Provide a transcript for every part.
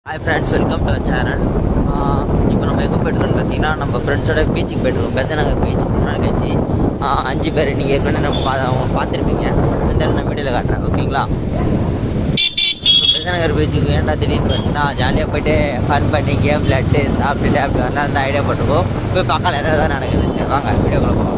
Hi friends, welcome to our channel. இப்போ நம்ம எங்கே போய்ட்டுருக்கோன்னு பார்த்தீங்கன்னா நம்ம ஃப்ரெண்ட்ஸோட பீச்சுக்கு போய்ட்டுருக்கோம். பெசநகர் பீச் முன்னாடி கழிச்சு 5 பேர் நீங்கள் ஏற்கனவே நம்ம பார்த்துருப்பீங்க. இந்த நான் வீடியோவில் காட்டுறேன், ஓகேங்களா? பெசநகர் பீச்சுக்கு ஏன்டா திடீர்னு பார்த்தீங்கன்னா ஜாலியாக போய்ட்டு ஃபன் பண்ணி கேம் விளையாட்டு சாப்பிட்டுட்டு அப்படி வரலாம் அந்த ஐடியா போட்டுருக்கோம். போய் பார்க்கலாம் என்ன தான் நடக்குதுன்னு. வாங்க வீடியோக்குள்ளே போகலாம்.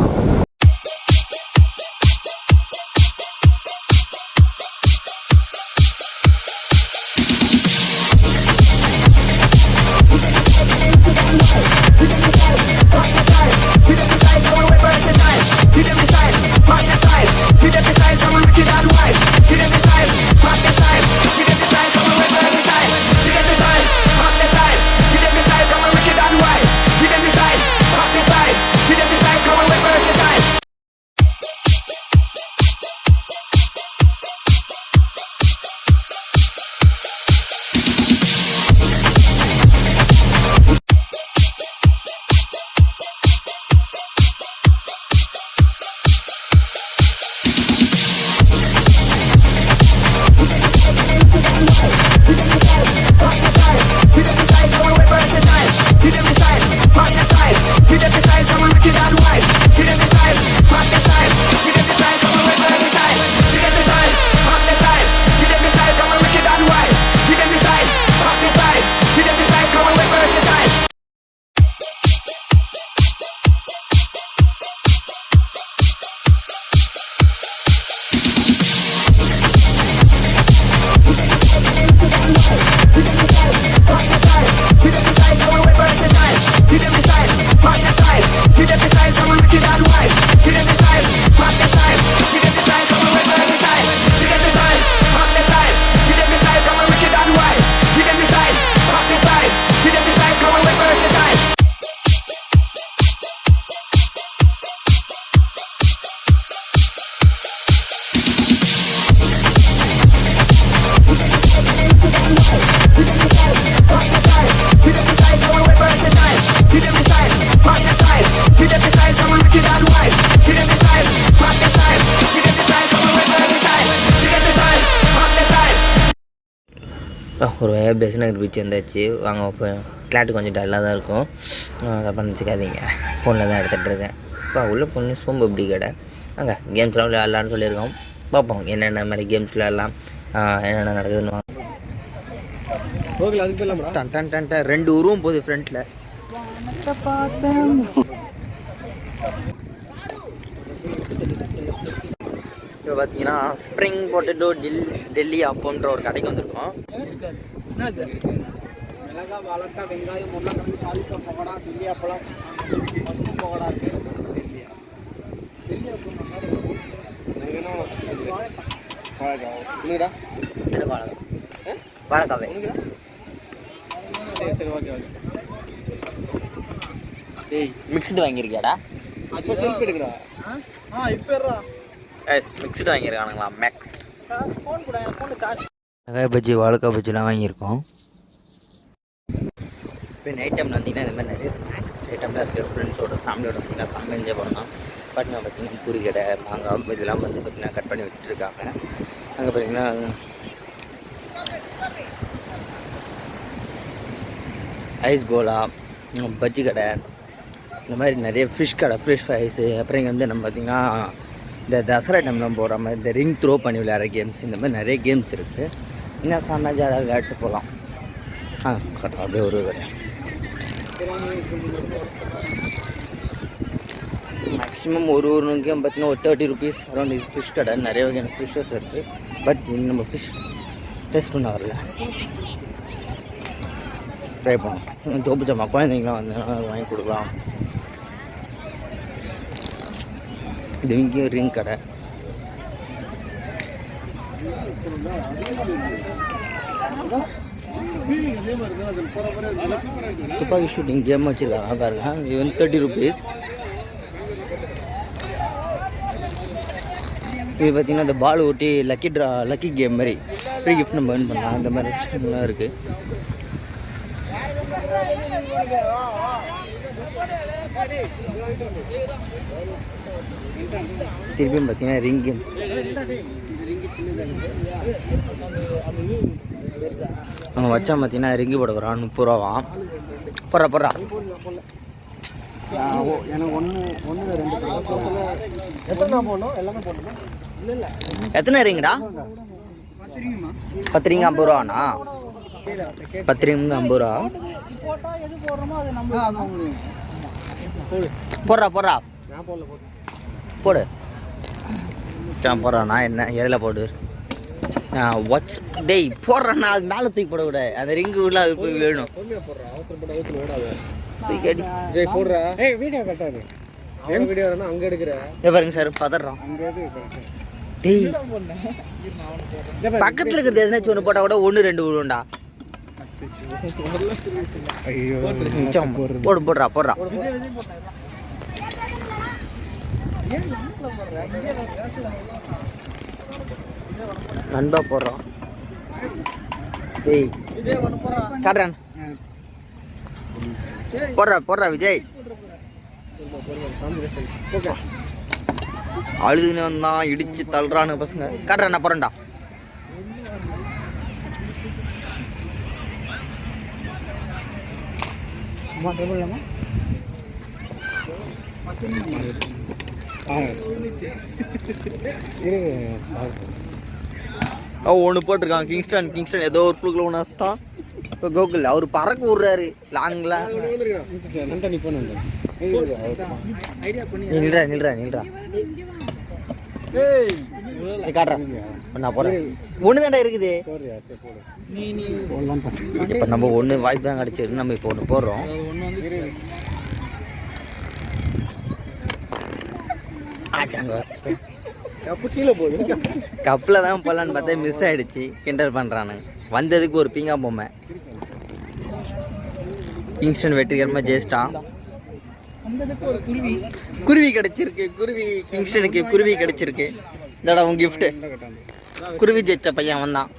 ஒரு பெசநகர் பீச் வந்தாச்சு. வாங்க இப்போ கிளாட்டு கொஞ்சம் டல்லாக தான் இருக்கும், அதை பண்ணிச்சிக்காதீங்க. ஃபோனில் தான் எடுத்துகிட்டு இருக்கேன். இப்போ உள்ள பொண்ணு சோம்பு அப்படி கடை. அங்கே கேம்ஸ்லாம் விளையாடலான்னு சொல்லியிருக்கோம். பார்ப்போம் என்னென்ன மாதிரி கேம்ஸ் விளையாடலாம், என்னென்ன நடக்குதுன்னு. டன் டன் டன் டன் 2 உருவம் போகுது ஃப்ரண்ட்டில். இப்போ பார்த்தீங்கன்னா ஸ்ப்ரிங் பொட்டேட்டோ டெல்லி அப்போன்ற ஒரு கடைக்கு வந்திருக்கோம். மிளகா வாழைக்காய் வெங்காயம் உருளைக்கிழங்கு சாலிப்பா பகோடா டெல்லி அப்பளம் மஷ்ரூம் பகோடா இருக்குது. வாழைக்காவே மிக்ஸ்டு வாங்கியிருக்கியாடா? இப்போ செல்ஃபி எடுக்கடா. இப்போ மிக்ஸ்டு வாங்கியிருக்கானுங்களா? மேக்ஸ் வெங்காய பஜ்ஜி வாழைக்காய் பஜ்ஜிலாம் வாங்கியிருக்கோம். இப்போ நைட் டைமில் வந்தீங்கன்னா இந்த மாதிரி நிறைய ஸ்நாக்ஸ் ஐட்டம்லாம் இருக்குது. ஃப்ரெண்ட்ஸோட ஃபேமிலியோட பார்த்தீங்கன்னா செம்ம என்ஜாய் பண்ணலாம். பார்த்தீங்கன்னா பார்த்தீங்கன்னா பூரி கடை மாங்காய் இதெல்லாம் வந்து பார்த்திங்கன்னா கட் பண்ணி வச்சுட்டு இருக்காங்க. அங்கே பார்த்தீங்கன்னா ஐஸ் கோலா பஜ்ஜி கடை இந்த மாதிரி நிறைய ஃபிஷ் கடை, ஃபிஷ் ஃப்ரைஸு. அப்புறம் இங்கே வந்து நம்ம பார்த்திங்கன்னா இந்த தசரா டைம்லாம் போகிற மாதிரி இந்த ரிங் த்ரோ பண்ணி விளையாடுற கேம்ஸ், இந்த மாதிரி நிறைய கேம்ஸ் இருக்குது. இன்னும் செம்ம ஜாலியாக விளையாட்டு போகலாம். கரெக்டாக அப்படியே ஒரு கடை மேக்ஸிமம் ஒரு கேம் பார்த்தீங்கன்னா ஒரு 30 rupees அரௌண்ட். இது ஃபிஷ் கடை, நிறைய வகையான ஃபிஷ்ஷஸ் இருக்குது. பட் நம்ம ஃபிஷ் டேஸ்ட் பண்ண வரல, ட்ரை பண்ணோம். தோப்பு ஜாமா குழந்தைங்களாம் வந்து வாங்கி கொடுக்கலாம். இது இங்கேயும் ரிங் கடை. துப்பாக்கி ஷூட்டிங் கேம் வச்சுருக்காங்க பாருங்க. இது வந்து 30 rupees. இது பார்த்திங்கன்னா இந்த பால் ஓட்டி லக்கி கேம் மாதிரி ஃப்ரீ கிஃப்ட் நம்ம ஏர்ன் பண்ணலாம். அந்த மாதிரி விஷயம்லாம் இருக்குது. திருப்பியும் பார்த்தீங்கன்னா ரிங் கேம் அவங்க வச்சா பார்த்தீங்கன்னா ரிங்கு போட போகிறான் 30 ரூபாவான். போடுறா எனக்கு ஒன்று 2 போடணும் எல்லாமே போடணும். இல்லை எத்தனை ரிங்குடா? 10 ரிங்கு 50 ரூபாண்ணா. 10 ரிங்கு 50 ரூபா. போடுறா போடு. போடுறாண்ணா என்ன எதில் போடு? வாட்ச் டேய் போடுறேண்ணா. அது மேலே தூக்கி போடக்கூட. அந்த ரிங்கு உள்ள அது போய் வேணும். பாருங்க சார் பதறான். டேய் பக்கத்தில் இருக்கிறது எதுனாச்சும் ஒன்று போட்டால் கூட 1 2 விழுண்டா. போடுறா நண்பா போடுறான். டேய் காட்டுறான். போடுறா விஜய். அழுதுன்னு வந்தான் இடிச்சு தள்ளுறானு பசங்க. காட்டுறா போறேன்டா. ஒன்று போட்டிருக்கான் கிங்ஸ்டன் ஏதோ ஒரு ஃப்ளூக்கில் ஒன்று வச்சிட்டான். இப்போ கோகுல் அவர் பறக்க விட்றாரு லாங்கில். நில்றா காட்டுறேன். நான் போகிறேன். ஒன்று தாண்டா இருக்குது. இப்போ நம்ம ஒன்று வாய்ப்பு தான் கிடச்சிருக்கு. நம்ம இப்போ ஒன்று போடுறோம். கப்பில் தான் போடலான்னு பார்த்தா மிஸ் ஆகிடுச்சு. கிண்டல் பண்ணுறானுங்க. வந்ததுக்கு ஒரு பீங்கா பொம்மை. கிங்ஸ்டன் வெற்றிகரமாக ஜெயிச்சிட்டான். குருவி கிடச்சிருக்கு. கிங்ஸ்டனுக்கு குருவி கிடச்சிருக்கு. இந்தடா உன் கிஃப்ட்டு. குருவி ஜெயிச்ச பையன் வந்தான்.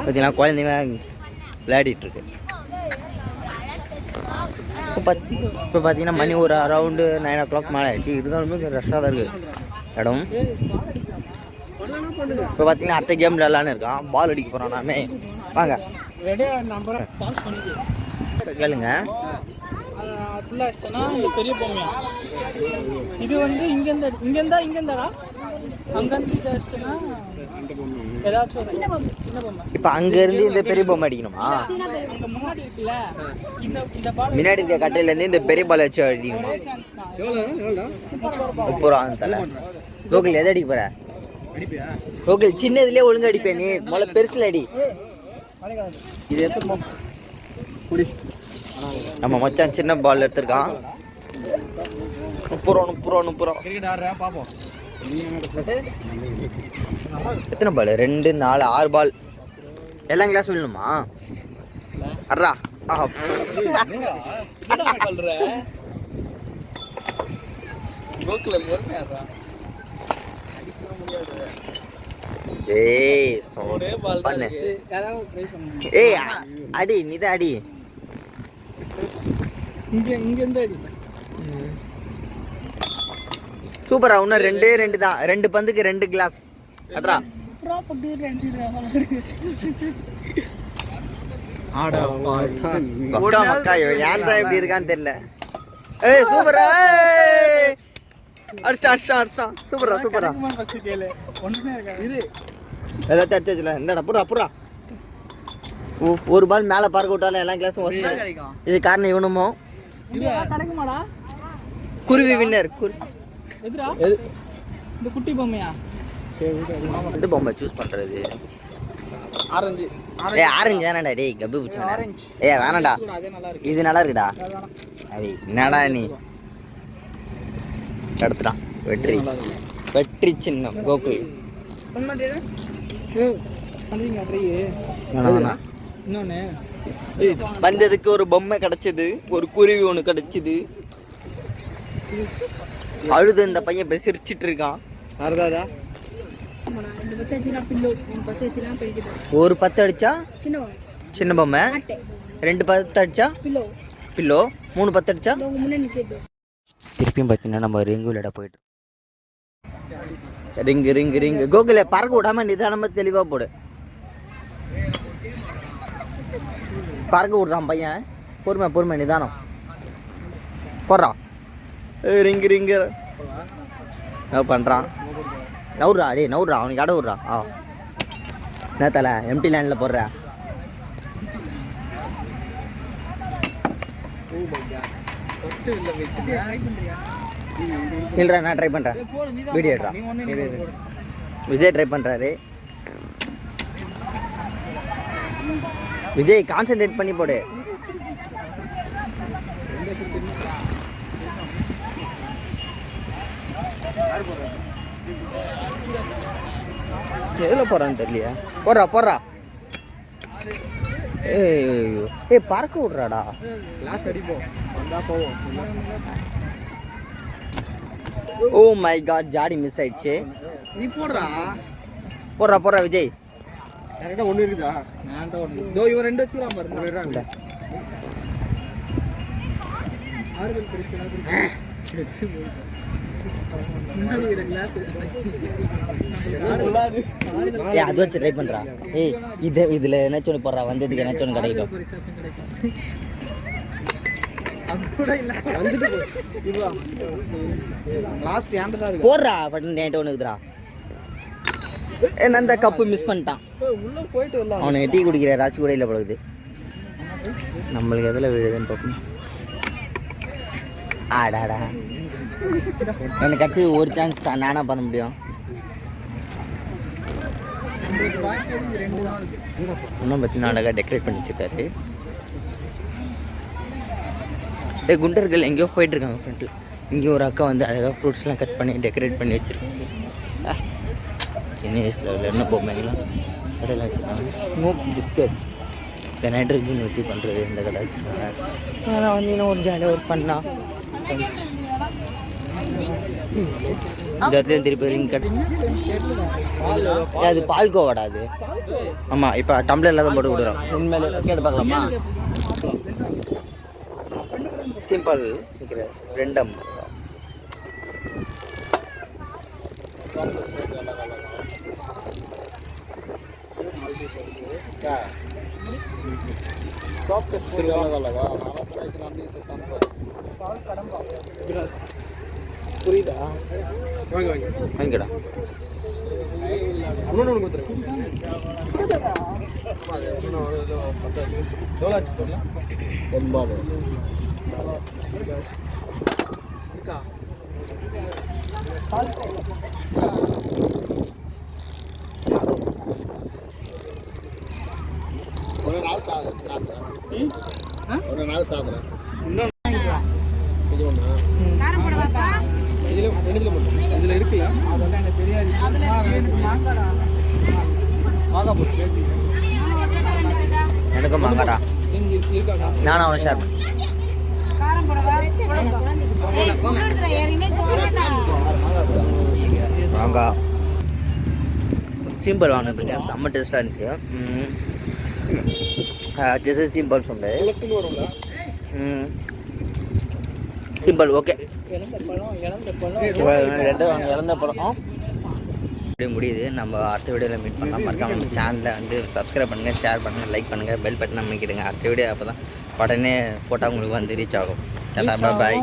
பார்த்தீங்கன்னா குழந்தைங்க விளையாடிட்டு இருக்கு. இப்போ பார்த்தீங்கன்னா மணி ஒரு அரௌண்டு 9 o'clock மேலே ஆயிடுச்சு. இருந்தாலுமே ரஷ்ஷாக தான் இருக்குது இடம். இப்போ பார்த்தீங்கன்னா அடுத்த கேம் விளையாடலான்னு இருக்கான். பால் அடிக்க போகிறான். நாமே வாங்க கேளுங்க. பெரிய பொம்மையா இது வந்து இங்கேருந்தா இப்போ அங்கேருந்து இந்த பெரிய பொம்மை அடிக்கணுமா? முன்னாடி இருக்க கட்டையிலேருந்து இந்த பெரிய பால் வச்சு அடிக்கணுமா? 30 ரூபா தலை. கோகுல் எதை அடிக்க போற? கோகுல் சின்னதுலேயே ஒழுங்கு அடிப்பேன். நீ முதல்ல பெருசில் அடி. இது நம்ம மச்சான் சின்ன பால் எடுத்துருக்கான். 30 ரூபா. எத்தனை பால்? 2 4 6 பால். எல்லாம் கிளாஸ் விடணுமா? அட்ரா ஏய் அடி நீதான் அடி. சூப்பரா. இன்னும் 2 தான். 2 பந்துக்கு 2 கிளாஸ். அட்ரா ஏன் தான் எப்படி இருக்கான்னு தெரியல. ஏய் சூப்பரா. அடிச்சா சூப்பரா. எல்லாத்தையும் அடிச்சுல. இந்தடா புறா. ஒரு பால் மேலே பார்க்க விட்டாலும் எல்லா கிளாஸும் வசனம். இது காரணம் இவனுமோ. குருவி வின்னர். இந்த குட்டி பொம்மையா? எந்த பொம்மை சூஸ் பண்றது? ஆரஞ்சு வேணாண்டா. டேய் கப்பு பிடிச்சா. வேணாண்டா. இது நல்லா இருக்குடா. அடி என்னடா நீ எடுத்துட்டான். வெற்றி சின்னம் கோகுல். வந்ததுக்கு ஒரு பொம்மை கிடைச்சது. ஒரு குருவி ஒன்று கிடைச்சது. அழுது இந்த பையன் போய் சிரிச்சிட்டு இருக்கான். ஒரு 10 அடிச்சா சின்ன பொம்மை. 2 10 அடிச்சா பில்லோ. 3 10 அடிச்சா திருப்பியும் பார்த்தீங்கன்னா நம்ம ரிங்கு விளையாட போயிட்டு ரிங்கு கோகுல பறக்க விடாம நிதானமா தெளிவா போடு. பறக்க விட்றான் பையன். பொறுமை நிதானம். போடுறா. ரிங்கு என்ன பண்ணுறான்? நவுட்றா அவனுக்கு அடை விட்றா. என்ன தலை எம்டி லேண்டில் போடுற? இல்லைடா நான் ட்ரை பண்ணுறேன். வீடியோ எடுறா. விஜய் ட்ரை பண்ணுறாரு. விஜய் கான்சென்ட்ரேட் பண்ணி போடு. எதில் போகிறான்னு தெரியலையா? போடுறா. ஏய் பறக்க விட்றாடா. லாஸ்ட் அடிப்போம் வந்தா போவோம். ஓ மை காட், ஜாடி மிஸ் ஆயிடுச்சு. நீ போடுறா விஜய். கரெக்டாக ஒன்று இருக்குதா? நான் தான் ஒன்று. இதோ இவன் 2 வச்சுக்கலாம் பாருங்க. அது வச்சு ட்ரை பண்றா. ஏய் இதுல என்னாச்சும் ஒன்று போடுறா. வந்ததுக்கு என்னாச்சும் ஒன்று கிடைக்கும். போடுறா பட்டு நேற்று ஒன்று இருக்குதுடா. அந்த கப்பு மிஸ் பண்ணிட்டான். அவனுக்கு டீ குடிக்கிற ராசி கூட இல்லை பழகுது. நம்மளுக்கு எதில் விழுதுன்னு பார்க்கணும். ஆடாடா எனக்கு கட்சி ஒரு சான்ஸ் தான். நானா பண்ண முடியும். இன்னும் பார்த்தீங்கன்னா அழகாக டெக்கரேட் பண்ணி வச்சுருக்காரு. குண்டர்கள் எங்கேயோ போயிட்டுருக்காங்க ஃப்ரெண்டில். இங்கேயும் ஒரு அக்கா வந்து அழகாக ஃப்ரூட்ஸ்லாம் கட் பண்ணி டெக்கரேட் பண்ணி வச்சுருக்காங்க. சின்ன வயசில் என்ன பொம்மைகளும் கடையில் வச்சுருக்காங்க. ஸ்மோக் பிஸ்கட் இந்த நைட்ரஜன் ஊற்றி பண்ணுறது இந்த கடை வச்சுருக்காங்க. ஆனால் வந்து இன்னும் ஒரு ஜாலியாக ஒரு பண்ணா இந்த இடத்துலையும் திருப்பி ரிங் கட். அது பால்கோவாடா அது? ஆமாம், இப்போ டம்ளர் இல்லாத போட்டு கொடுக்குறோம். உண்மையிலே கேட்டு பார்க்கலாமா? சிம்பிள் இருக்கிற 2 புரியுதா? வாங்கிக்கடா. ஒரு நாள் சாப்பிட்றேன். இதில் இருக்குல்ல எனக்கும் மாங்காடா. நானும் அவனை ஷேர் மாங்காய் சிம்பிள் வாங்கினதுக்கு செம்ம டேஸ்ட்டாக இருந்துச்சு. ஜெஸ் சிம்பிள் சொன்னேன். Simple okay. இழந்த பழம் அப்படியே முடியுது. நம்ம அடுத்த வீடியோவில் மீட் பண்ணலாம். மறக்காம நம்ம சேனலில் வந்து சப்ஸ்கிரைப் பண்ணுங்கள், ஷேர் பண்ணுங்கள், லைக் பண்ணுங்கள், பெல் பட்டன் அமைக்கிடுங்க. அடுத்த வீடியோ அப்போ தான் உடனே போட்டால் உங்களுக்கு வந்து ரீச் ஆகும். பாய்.